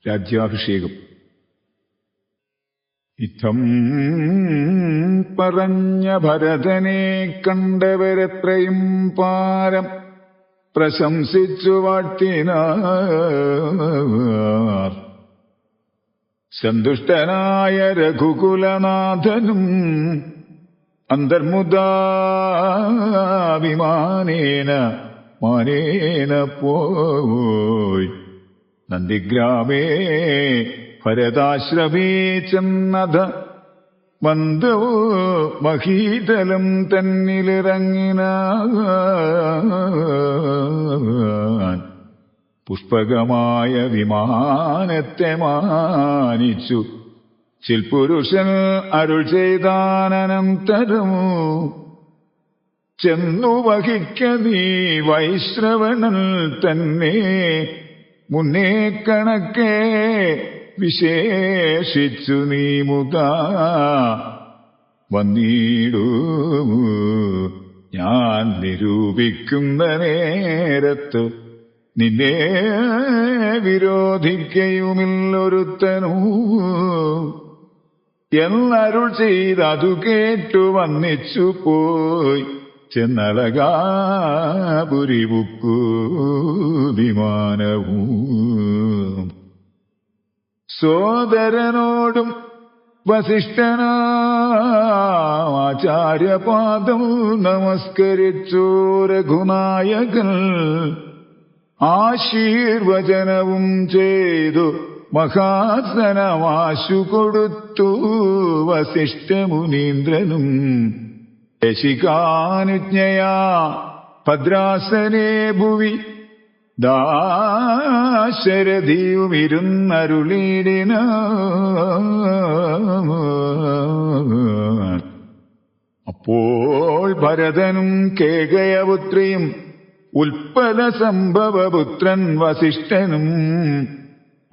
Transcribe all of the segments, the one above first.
രാജ്യാഭിഷേകം. ഇത്തം പറഞ്ഞ ഭരതനെ കണ്ടവരെത്രയും പാരം പ്രശംസിച്ചു വാഴ്ത്തിനാർ. സന്തുഷ്ടനായ രഘുകുലനാഥനും അന്തർമുദാഭിമാനേന മാനേന പോയി നന്ദിഗ്രാമേ ഭരതാശ്രമേ ചെന്നത വന്ദവോ മഹീതലം തന്നിലിറങ്ങിനാൻ. പുഷ്പകമായ വിമാനത്തെ മാനിച്ചു ചിൽപുരുഷൻ അരുൾ ചെയ്താനന്തരം ചെന്നു വഹിക്ക നീ വൈശ്രവണൻ തന്നെ മുന്നേ കണക്കെ വിശേഷിച്ചു നീ മുതാ വന്നീടൂ. ഞാൻ നിരൂപിക്കുന്ന നേരത്ത് നിന്നെ വിരോധിക്കയുമില്ലൊരുത്തനൂ എന്നരുൾ ചെയ്തതു കേട്ടു വന്നിച്ചു പോയി ചെന്നളകാപുരിപുക്കു വിമാനവും. സോദരനോടും വസിഷ്ഠനാചാര്യപാദം നമസ്കരിച്ചു രഘുനായകൻ. ആശീർവചനവും ചെയ്തു മഹാസനമാശു കൊടുത്തു വസിഷ്ഠമുനീന്ദ്രനും. ശശികാനുജ്ഞയാ ഭദ്രാസനേ ഭുവി ദാശരഥിയുമിരുന്നരുളീടിന. അപ്പോൾ ഭരതനും കേകയപുത്രിയും ഉൽപ്പല സംഭവപുത്രൻ വസിഷ്ഠനും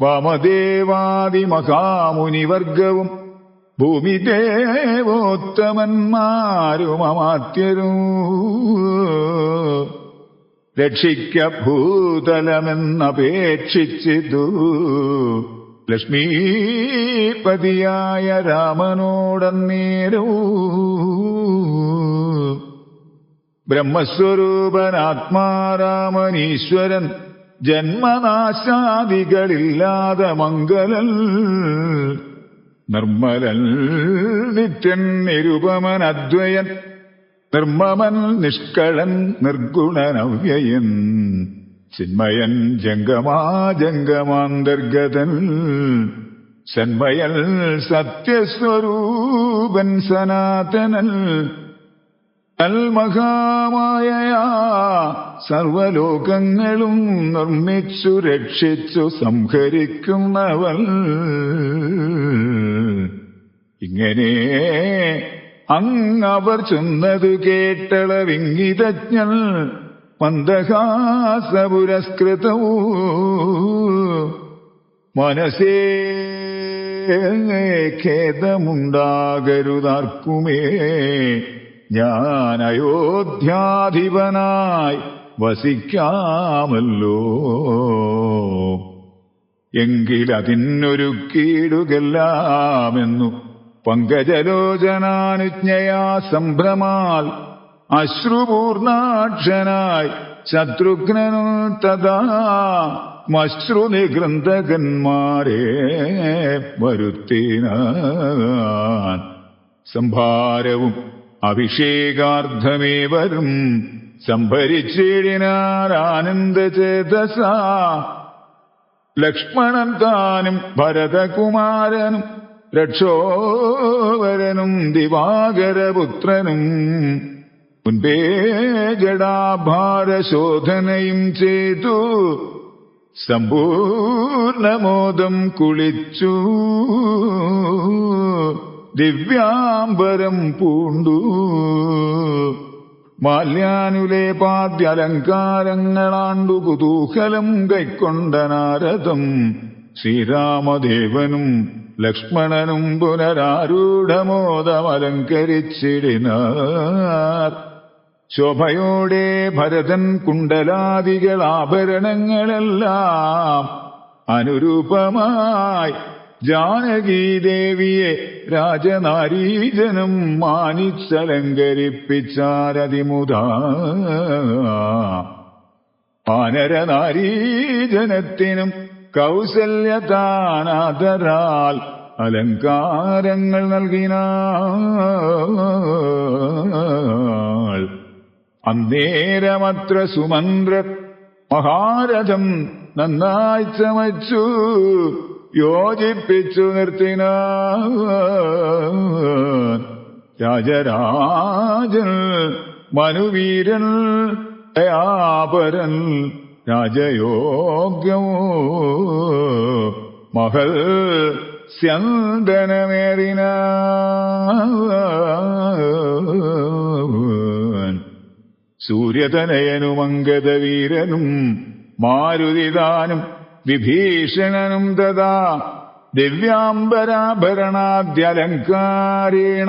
വാമദേവാദി മഹാമുനിവർഗവും ഭൂമിദേവോത്തമന്മാരും അമാത്യരും രക്ഷിക്ക ഭൂതലമെന്നപേക്ഷിച്ചിതു ലക്ഷ്മീപതിയായ രാമനോടന്നേരൂ. ബ്രഹ്മസ്വരൂപനാത്മാരാമനീശ്വരൻ ജന്മനാശാദികളില്ലാതെ മംഗലൻ നിർമ്മലൻ നിത്യൻ നിരുപമൻ അദ്വയൻ നിർമ്മമൻ നിഷ്കളൻ നിർഗുണനവ്യയൻ ചിന്മയൻ ജംഗമാജംഗമാന്തർഗതൻ സന്മയൻ സത്യസ്വരൂപൻ സനാതനൻ അൽമഹാമായയാ സർവലോകങ്ങളും നിർമ്മിച്ചു രക്ഷിച്ചു സംഹരിക്കുന്നവൻ. ഇങ്ങനെ അങ്ങവർ ചൊന്നതു കേട്ടളവിംഗിതജ്ഞൻ മന്ദഹാസപുരസ്കൃതവൂ മനസ്സേ ഖേദമുണ്ടാകരുതാർക്കുമേ. ഞാൻ അയോധ്യാധിപനായി വസിക്കാമല്ലോ. എങ്കിലതിനൊരുക്കിയിടുകെല്ലാമെന്നു പങ്കജലോചനാനുജ്ഞയാ സംഭ്രമാൽ അശ്രുപൂർണാക്ഷനായി ശത്രുഘ്നനു തഥാ മശ്രുനിഗൃന്തകന്മാരെ വരുത്തിനാൻ. സംഭാരവും അഭിഷേകാർത്ഥമേവരും സംഭരിച്ചിടിനാരാനന്ദചേതസ. ലക്ഷ്മണൻ താനും ഭരതകുമാരനും രക്ഷോവരനും ദിവാകരപുത്രനും മുൻപേ ജടാഭാരശോധനയും ചെയ്തു സമ്പൂർണമോദം കുളിച്ചു ദിവ്യാംബരം പൂണ്ടു. മാല്യാനുലേപാദ്യലങ്കാരങ്ങളാണ്ടു കുതൂഹലം കൈക്കൊണ്ട നാരദം ശ്രീരാമദേവനും ലക്ഷ്മണനും പുനരാരൂഢമോദമലങ്കരിച്ചിടിനാർ. ശോഭയോടെ ഭരതൻ കുണ്ടലാദികൾ ആഭരണങ്ങളെല്ലാം അനുരൂപമായി ജാനകീദേവിയെ രാജനാരീജനം മാനിച്ചലങ്കരിപ്പിച്ചാരതിമുതാ. വാനരനാരീജനത്തിനും കൗസല്യതാനാദരാൽ അലങ്കാരങ്ങൾ നൽകിനാൾ. അന്നേരമത്ര സുമന്ത്രർ മഹാരഥം നന്നായി ചമച്ചു യോജിപ്പിച്ചു നിർത്തിനാൻ. രാജരാജൻ മനുവീരൻ ദയാപരൻ രാജയോഗ്യമോ മഹൽ സ്യന്തനമേറിനാൻ. സൂര്യതനയനും അംഗദവീരനും മാരുതിദാനും വിഭീഷണനും തഥാ ദിവ്യാംബരാഭരണാദ്യലങ്കാരേണ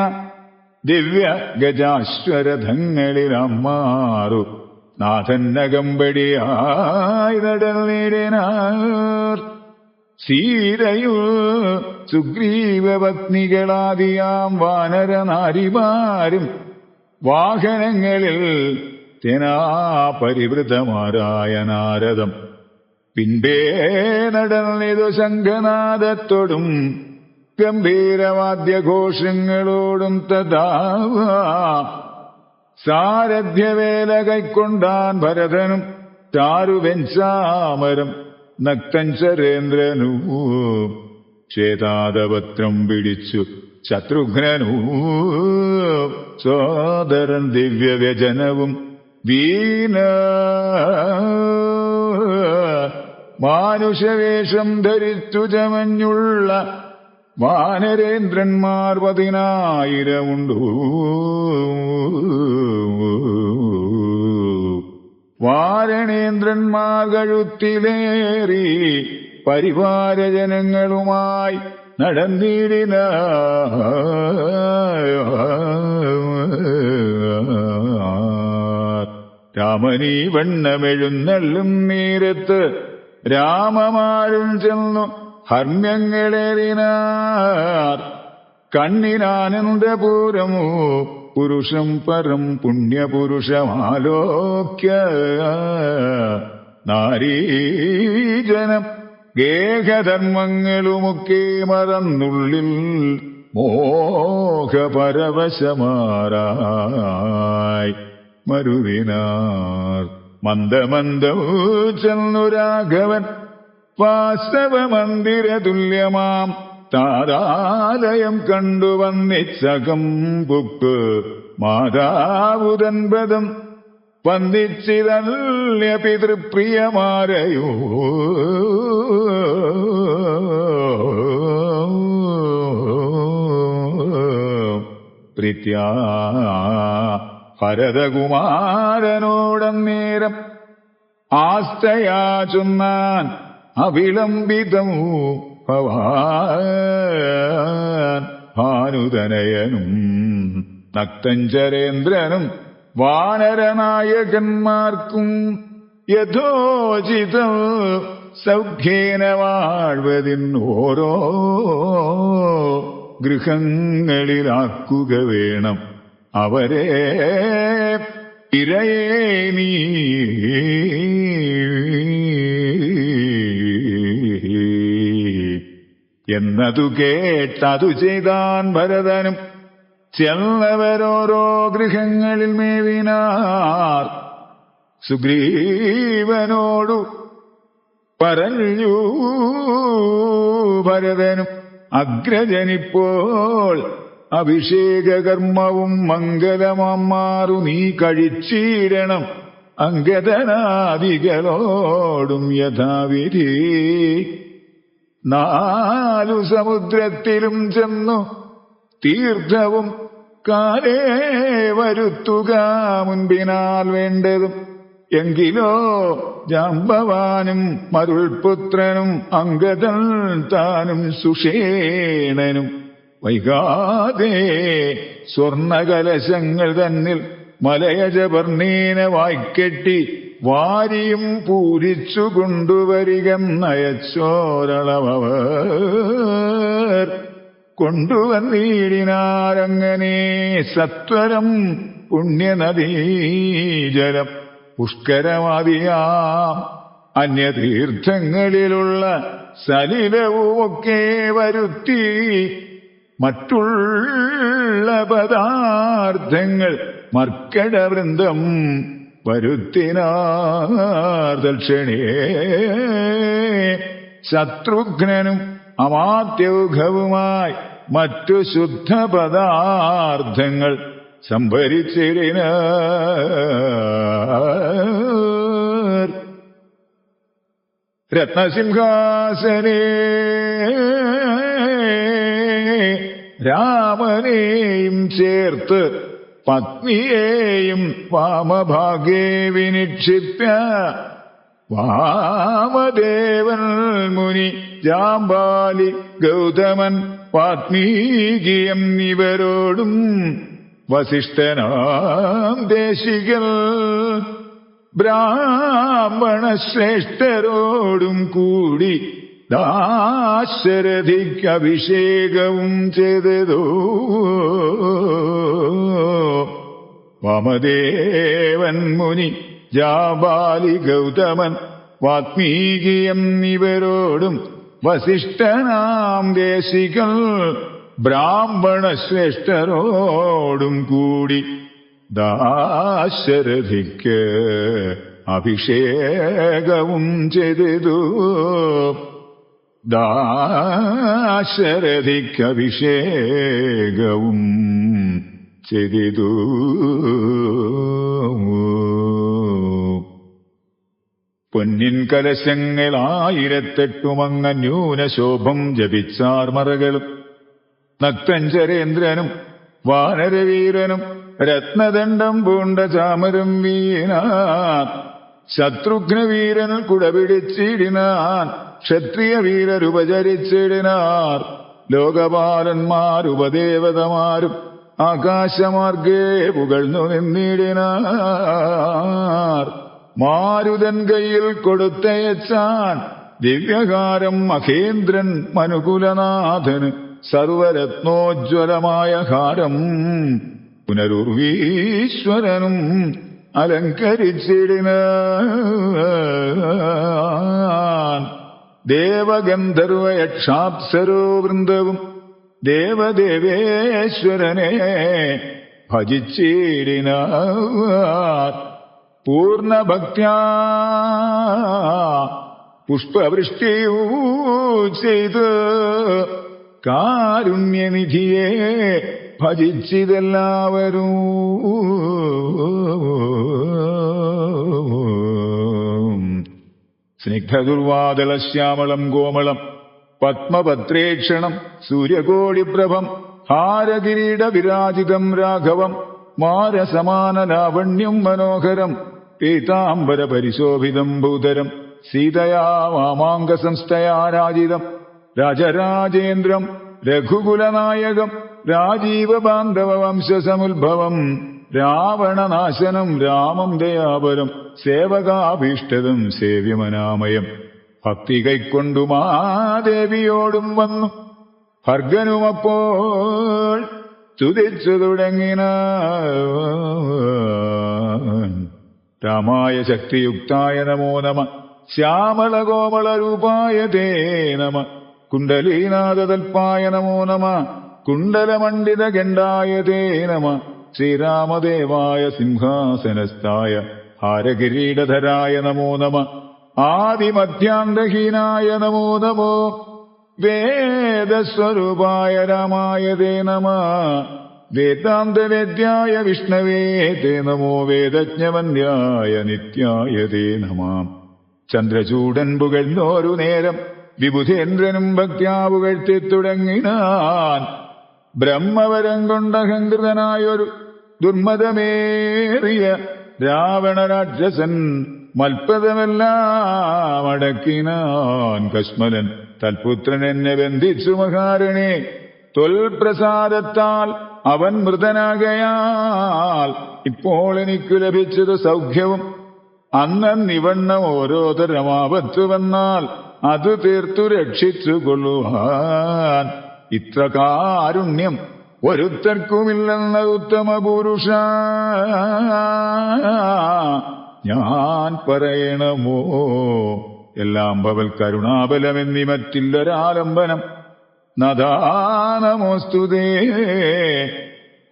ദിവ്യ ഗജാശ്വരഥങ്ങളിലമ്മാറു നാഥന്നകമ്പടിയായി നടന്നിടിനാർ. സീതയു സുഗ്രീവപത്നികളാദിയാം വാനരനാരിമാരും വാഹനങ്ങളിൽ തേനാ പരിവൃതമാരായ നാരദം പിൻപേ നടന്നിതു ശംഖനാദത്തോടും ഗംഭീരവാദ്യഘോഷങ്ങളോടും തഥാ. സാരഥ്യവേല കൈക്കൊണ്ടാൻ ഭരതനും ചാരുവെഞ്ചാമരം നക്തഞ്ചരേന്ദ്രനൂ. ശ്വേതാദപത്രം പിടിച്ചു ശത്രുഘ്നനൂ. സോദരൻ ദിവ്യവ്യജനവും വീണ മാനുഷവേഷം ധരിച്ചു ചമഞ്ഞുള്ള വാനരേന്ദ്രന്മാർ 10,000 വാരണേന്ദ്രന്മാർ കഴുത്തിലേറി പരിവാരജനങ്ങളുമായി നടന്നിടിന. രാമനീ വണ്ണമെഴുന്നള്ളും നേരത്ത് രാമമാരും ചെന്നു ഹർമ്മ്യങ്ങളേറിനാർ. കണ്ണിനാനന്ദപൂരമോ പുരുഷം പരം പുണ്യപുരുഷമാലോക്യ നാരീജനം ഗേഹധർമ്മങ്ങളുമൊക്കെ മറന്നുള്ളിൽ മോഹപരവശമാരായി മരുവിനാർ. മന്ദമന്ദം ചെന്നു രാഘവൻ വാസ്തവമന്ദിര തുല്യമാം താരാലയം കണ്ടുവന്നിച്ചകം പുക്ക് മാതാവുതൻപദം വന്ദിച്ചിതല്യ പിതൃപ്രിയമാരയോ. പ്രീത്യാ ഭരതകുമാരനോടന്നേരം ആസ്തയാ ചൊന്നാൻ അവിളംബിതമോ ഭവാൻ. ഭാനുതനയനും നക്തഞ്ചരേന്ദ്രനും വാനരനായകന്മാർക്കും യഥോചിതം സൗഖ്യേന വാഴ്വതിന്നോരോ ഗൃഹങ്ങളിലാക്കുക വേണം അവരെ ഇരയേ നീ. എന്നതു കേട്ടതു ചെയ്താൻ ഭരതനും ചെന്നവരോരോ ഗൃഹങ്ങളിൽ മേവിനാർ. സുഗ്രീവനോടു പറഞ്ഞു ഭരതനും അഗ്രജനിപ്പോൾ അഭിഷേകകർമ്മവും മംഗലമാറു നീ കഴിച്ചിടണം. അംഗദനാദികളോടും യഥാവിധി 4 സമുദ്രത്തിലും ചെന്നു തീർത്ഥവും കാലേ വരുത്തുക മുൻപിനാൽ വേണ്ടതും. എങ്കിലോ ജാംബവാനും മരുൾപുത്രനും അംഗദൻ താനും സുഷേണനും വൈകാതെ സ്വർണകലശങ്ങൾ തന്നിൽ മലയജപർണീന വായ്ക്കെട്ടി വാരിയും പൂരിച്ചു കൊണ്ടുവരികെന്നയച്ചോരളവർ കൊണ്ടുവന്നിടിനാരങ്ങനെ സത്വരം പുണ്യനദീജലം പുഷ്കരമാതിയാം അന്യതീർത്ഥങ്ങളിലുള്ള സലിലവുമൊക്കെ വരുത്തി മറ്റുള്ള പദാർത്ഥങ്ങൾ മർക്കടവൃന്ദം വരുത്തിനാർ ദക്ഷിണേ ശത്രുഘ്നനും അമാത്യൗഘവുമായി മറ്റു ശുദ്ധ പദാർത്ഥങ്ങൾ സംഭരിച്ചിടിനാർ രത്നസിംഹാസനേ രാമനെയും ചേർത്ത് പത്നിയെയും വാമഭാഗേ വിനിക്ഷിപ്യ വാമദേവൻ മുനി ജാംബാലി ഗൗതമൻ വാത്മീകിയം ഇവരോടും വസിഷ്ഠനാം ദേശികൽ ബ്രാഹ്മണ ശ്രേഷ്ഠരോടും കൂടി ദാശരഥിക്ക് അഭിഷേകവും ചെയ്തതോ വാമദേവൻ മുനി ജാബാലി ഗൗതമൻ വാത്മീകിയം ഇവരോടും വസിഷ്ഠനാം ദേശികൾ ബ്രാഹ്മണ ശ്രേഷ്ഠരോടും കൂടി ദാശരഥിക്ക് അഭിഷേകവും ചെയ്തു ദാശരഥിക്ക് അഭിഷേകവും ചെയ്തു പൊന്നിൻ കലശങ്ങളായിരത്തെട്ടുമങ്ങ ന്യൂനശോഭം ജപിച്ചാർ മറകളും നക്തഞ്ചരേന്ദ്രനും വാനരവീരനും രത്നദണ്ഡം പൂണ്ട ചാമരം വീണാൻ ശത്രുഘ്നവീരൻ കുടപിടിച്ചിടിനാൻ ക്ഷത്രിയ വീരരുപചരിച്ചിടിനാർ ലോകപാലന്മാരുപദേവതമാരും ആകാശമാർഗേ പുകഴ്ന്നു നിന്നിടിനാർ മാരുതൻ കയ്യിൽ കൊടുത്തയച്ചാൻ ദിവ്യഹാരം മഹേന്ദ്രൻ മനുകുലനാഥന് സർവരത്നോജ്വലമായ ഹാരം പുനരുർവീശ്വരനും അലങ്കരിച്ചിടിനാൻ ദേവഗന്ധർവ യക്ഷാപ്സരോ വൃന്ദവും ദേവദേവേശ്വരനെ ഭജിച്ചിടിനാർ പൂർണ്ണഭക്ത്യാ പുഷ്പവൃഷ്ടിയൂ ചെയ്ത് കാരുണ്യനിധിയെ ഭജിച്ചിതെല്ലാവരും സ്നിഗ്ധദുർവാദളശ്യാമളം കോമളം പത്മപത്രേക്ഷണം സൂര്യകോടിപ്രഭം ഹാരകിരീട വിരാജിതം രാഘവം മാരസമാനലാവണ്യം മനോഹരം പീതാംബര പരിശോഭിതം ഭൂതരം സീതയാ വാമാംഗസംസ്ഥയാ രാജിതം രാജരാജേന്ദ്രം രഘുകുലനായകം രാജീവബാന്ധവ വംശസമുദ്ഭവം രാവണനാശനം രാമം ദയാപരം സേവകാഭീഷ്ടതം സേവ്യമനാമയം ഭക്തി കൈക്കൊണ്ടു മാദേവിയോടും വന്നു ഭർഗനുമപ്പോൾ സ്തുതിച്ചു തുടങ്ങിന രാമായ ശക്തിയുക്തായ നമോ നമ ശ്യാമളകോമളരൂപായ തേ നമ കുണ്ടലീനാഥതൽപായ നമോ നമ കുണ്ടലമണ്ഡിതഗണ്ഡായ തേ നമ ശ്രീരാമദേവായ സിംഹാസനസ്ഥായ ഹാരകിരീടധരായ നമോ നമ ആദിമധ്യാന്തഹീനായ നമോ നമോ വേദസ്വരൂപായ രാമായ തേ നമ വേദാന്തവേദ്യായ വിഷ്ണവേ തേ നമോ വേദജ്ഞവന്യായ നിത്യായ തേ നമ ചന്ദ്രചൂടൻ പുകഴ്ന്നോരു നേരം വിബുധേന്ദ്രനും ഭക്ത്യാ പുകഴ്ത്തി തുടങ്ങിനാൻ ബ്രഹ്മവരം കൊണ്ടഹങ്കൃതനായൊരു ദുർമതമേറിയ രാവണരാക്ഷസൻ മൽപ്പതമെല്ലാം അടക്കിനാൻ കശ്മലൻ തൽപുത്രൻ എന്നെ ബന്ധിച്ചു മഹാരണേ തൊൽപ്രസാദത്താൽ അവൻ മൃതനാകയാൽ ഇപ്പോൾ എനിക്കു ലഭിച്ചത് സൗഖ്യവും അന്നിവണ്ണം ഓരോ തരം ആപത്ത് വന്നാൽ അത് തീർത്തു രക്ഷിച്ചു കൊള്ളുവാൻ ഇത്ര കാരുണ്യം ഒരുത്തർക്കുമില്ലെന്ന ഉത്തമ പുരുഷ ഞാൻ പറയണമോ? എല്ലാം ഭവൽ കരുണാബലമെന്നി മറ്റില്ലൊരാലംബനം. നദാനമോസ്തുതേ.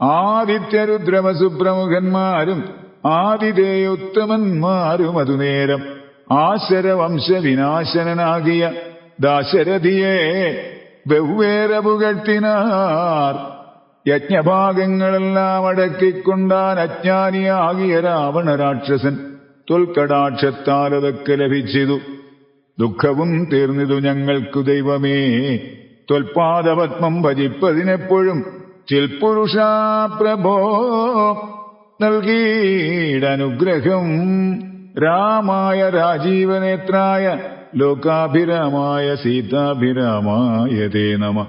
ആദിത്യരുദ്രമസുപ്രമുഖന്മാരും ആതിഥേയോത്തമന്മാരും അതുനേരം ആശരവംശവിനാശനാകിയ ദാശരഥിയെ വെവ്വേറെ പുകഴ്ത്തിനാർ. യജ്ഞഭാഗങ്ങളെല്ലാം അടക്കിക്കൊണ്ടാൻ അജ്ഞാനിയാകിയ രാവണ രാക്ഷസൻ തൊൽക്കടാക്ഷത്താൽ അതൊക്കെ ലഭിച്ചിതു. ദുഃഖവും തീർന്നിതു ഞങ്ങൾക്കു ദൈവമേ. ത്വൽപാദപത്മം ഭജിപ്പതിനെപ്പോഴും ചിൽപുരുഷാ പ്രഭോ നൽകിയിടനുഗ്രഹം. രാമായ രാജീവനേത്രായ ലോകാഭിരാമായ സീതാഭിരാമായ തേ നമ.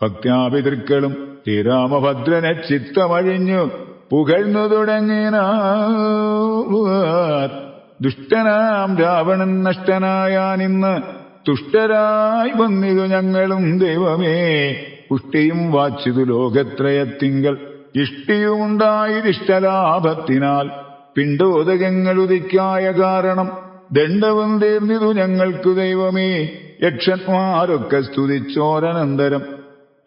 ഭക്ത്യാപിതൃക്കളും ശ്രീരാമഭദ്രനെ ചിത്തമഴിഞ്ഞു പുകഴ്ന്നു തുടങ്ങിനാർ. ദുഷ്ടനാം രാവണൻ നഷ്ടനായാനിന്ന് തുഷ്ടരായി വന്നിതു ഞങ്ങളും ദൈവമേ. പുഷ്ടിയും വാച്ചിതു ലോകത്രയത്തിങ്കൽ ഇഷ്ടിയുമുണ്ടായിരിഷ്ടലാഭത്തിനാൽ പിണ്ടോദകങ്ങളുദിക്കായ കാരണം ദണ്ഡവും തീർന്നിതു ഞങ്ങൾക്കു ദൈവമേ. യക്ഷന്മാരൊക്കെ സ്തുതിച്ചോരനന്തരം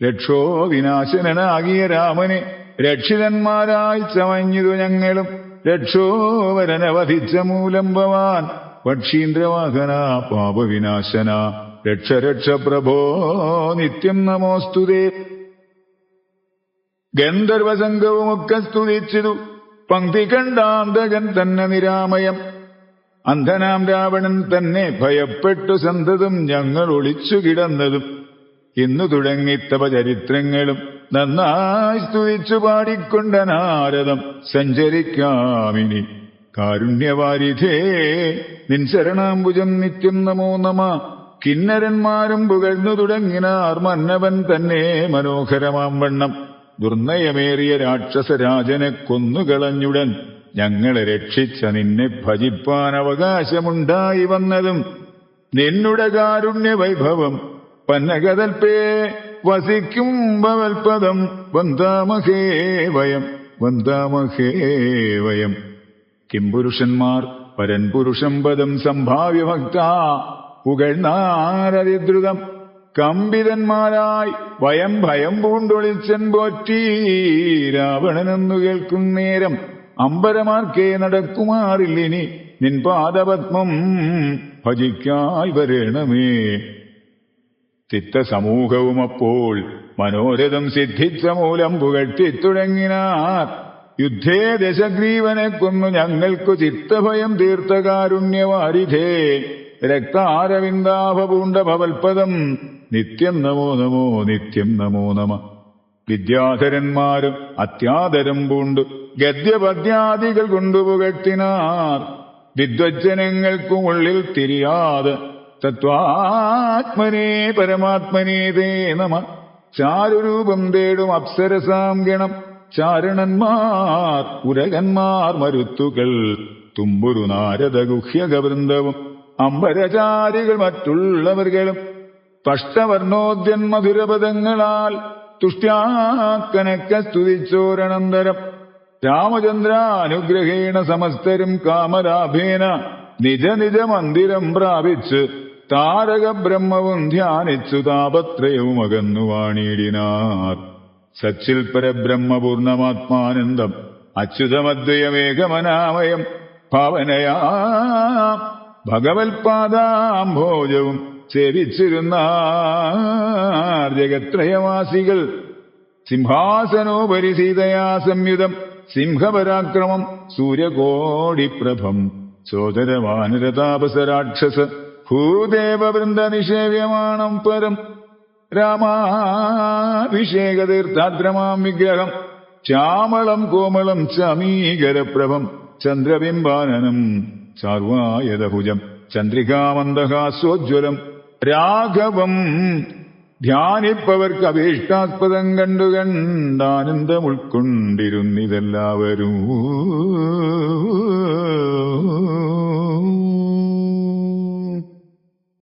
രക്ഷോ വിനാശനാകിയ രാമനെ രക്ഷിതന്മാരായി ചമഞ്ഞിതു ഞങ്ങളും. രക്ഷോവരനെ വധിച്ച മൂലം ഭവാൻ പക്ഷീന്ദ്രവാഹന പാപവിനാശന രക്ഷ രക്ഷ പ്രഭോ നിത്യം നമോസ്തുതേ. ഗന്ധർവസംഘവുമൊക്കെ സ്തുതിച്ചിതു പങ്ക്തി കണ്ടാന്തകൻ തന്നെ നിരാമയം. അന്ധനാം രാവണൻ തന്നെ ഭയപ്പെട്ടു സന്തതം ഞങ്ങൾ ഒളിച്ചു കിടന്നതും. ഇന്നു തുടങ്ങി തപ ചരിത്രങ്ങളും നന്നായി സ്തുതിച്ചു പാടിക്കൊണ്ട നാരദം സഞ്ചരിക്കാമിനി. കാരുണ്യവാരിധേ നിൻ ശരണാംബുജം നിത്യം നമോ നമ. കിന്നരന്മാരും പുകഴ്ന്നു തുടങ്ങിനാർ മന്നവൻ തന്നെ മനോഹരമാം വണ്ണം. ദുർനയമേറിയ രാക്ഷസരാജനെ കൊന്നുകളഞ്ഞുടൻ ഞങ്ങളെ രക്ഷിച്ച നിന്നെ ഭജിപ്പാൻ അവകാശമുണ്ടായി വന്നതും. നിന്നുടെ കാരുണ്യ വൈഭവം പന്നകതൽപേ വസിക്കും ഭവൽപദം വന്ദാമഹേ വയം വന്ദാമഹേ വയം. കിംപുരുഷന്മാർ പരൻപുരുഷം പദം സംഭാവ്യ ഭക്ത പുകഴ്ന്നാരതിദ്രുതം. കമ്പിതന്മാരായി വയം ഭയം പൂണ്ടൊളിച്ചൻ പോറ്റി രാവണനെന്നു കേൾക്കും നേരം അമ്പരമാർക്കേ നടക്കുമാറില്ലിനി നിൻ പാദപത്മം ഭജിക്കായി വരണമേ. ചിത്തസമൂഹവും അപ്പോൾ മനോരഥം സിദ്ധിച്ച മൂലം പുകഴ്ത്തിത്തുടങ്ങിനാർ. യുദ്ധേ ദശഗ്രീവനെ കൊന്നു ഞങ്ങൾക്കു ചിത്തഭയം തീർത്ത കാരുണ്യവാരിധേ. രക്താരവിന്ദാഭപൂണ്ട ഭവൽപദം നിത്യം നമോ നമോ നിത്യം നമോ നമ. വിദ്യാധരന്മാരും അത്യാദരം പൂണ്ടു ഗദ്യപദ്യാദികൾ കൊണ്ടു പുകഴ്ത്തിനാർ. വിദ്വജ്ജനങ്ങൾക്കും ഉള്ളിൽ തിരിയാതെ തത്വാത്മനേ പരമാത്മനേ തേ നമ. ചാരുരൂപം തേടും അപ്സരസാം ഗണം ചാരണന്മാർ ഉരകന്മാർ മരുത്തുകൾ തുമ്പുരു നാരദ ഗുഹ്യകവൃന്ദവും അമ്പരചാരികൾ മറ്റുള്ളവർകളും സ്പഷ്ടവർണോദ്യൻ മധുരപദങ്ങളാൽ തുഷ്ട്യാക്കനക്ക സ്തുതിച്ചോരനന്തരം. രാമചന്ദ്രാനുഗ്രഹേണ സമസ്തരും കാമലാഭേന നിജ നിജ മന്ദിരം പ്രാപിച്ച് താരക ബ്രഹ്മവും ധ്യാനിച്ചു താപത്രയവും അകന്നു വാണിയിടിനാർ. സച്ചിൽ പരബ്രഹ്മപൂർണമാത്മാനന്ദം അച്യുതമദ്വയമേകമനാമയം ഭാവനയാ ഭഗവത്പാദാംഭോജവും സേവിച്ചിരുന്നാർ ജഗത്രയവാസികൾ. സിംഹാസനോപരി സീതയാ സംയുതം സിംഹപരാക്രമം സൂര്യകോടിപ്രഭം സോദരവാനരതാപസരാക്ഷസ ഭൂദേവവൃന്ദ നിഷേവ്യമാണം പരം. രാമാഭിഷേകതീർത്ഥാദ്രമാം വിഗ്രഹം ശ്യാമളം കോമളം ചമീകരപ്രഭം ചന്ദ്രബിംബാനനം ചാർവായതഭുജം ചന്ദ്രികാമന്ദഹാസ്യോജ്വലം രാഘവം ധ്യാനിപ്പവർക്ക് അഭീഷ്ടാസ്പദം കണ്ടാനന്ദം ഉൾക്കൊണ്ടിരുന്നിതെല്ലാവരും.